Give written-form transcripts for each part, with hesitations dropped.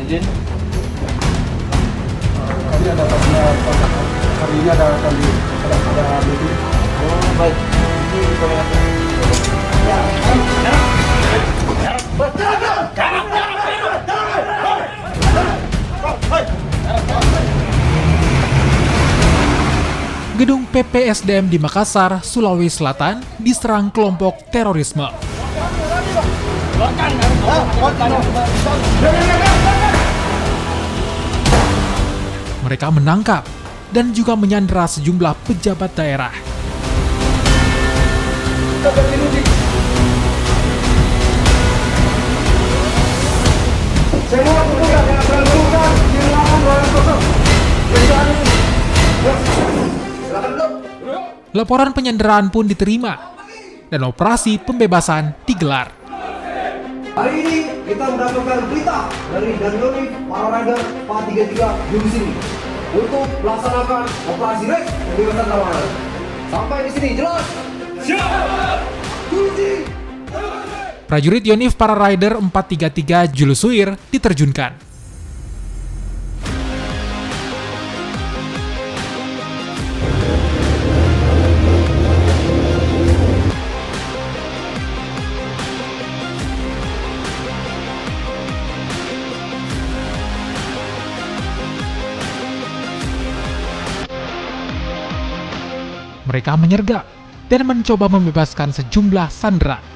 Izin. Kami ada tanda hari ini ada kami ada meeting. Oh, baik. Ini koordinator. Gedung PPSDM di Makassar, Sulawesi Selatan diserang kelompok terorisme. Mereka menangkap dan juga menyandera sejumlah pejabat daerah. Semua petugas yang terlibat di ruangan 200. Laporan penyanderaan pun diterima dan operasi pembebasan digelar. Hari ini kita mendapatkan berita dari Danloni para rider 433 di sini untuk melaksanakan operasi red pembebasan tawanan. Sampai di sini jelas? Siap. Kunci. Prajurit Yonif para rider 433 Julusuir diterjunkan. Mereka menyergap dan mencoba membebaskan sejumlah sandera.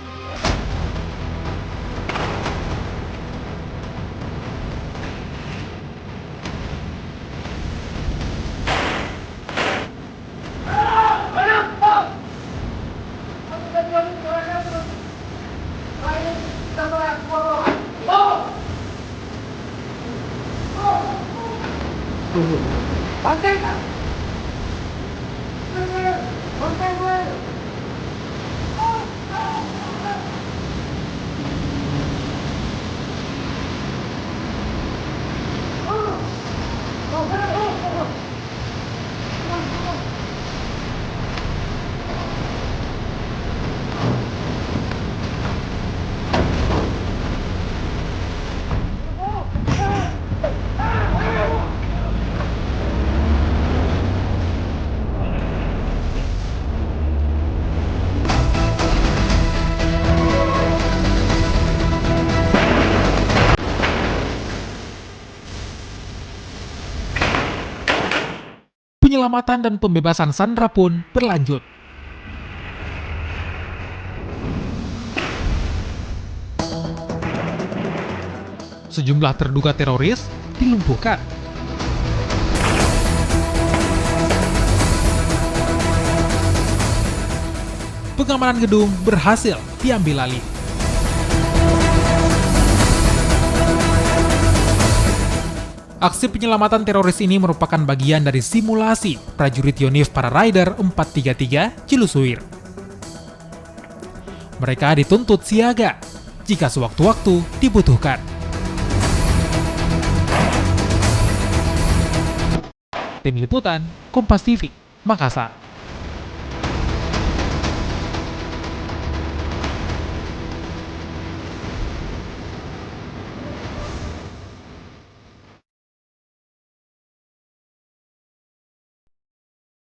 Penyelamatan dan pembebasan sandera pun berlanjut. Sejumlah terduga teroris dilumpuhkan. Pengamanan gedung berhasil diambil alih. Aksi penyelamatan teroris ini merupakan bagian dari simulasi prajurit Yonif para rider 433 Cilusuir. Mereka dituntut siaga jika sewaktu-waktu dibutuhkan. Tim Liputan, Kompas TV, Makassar.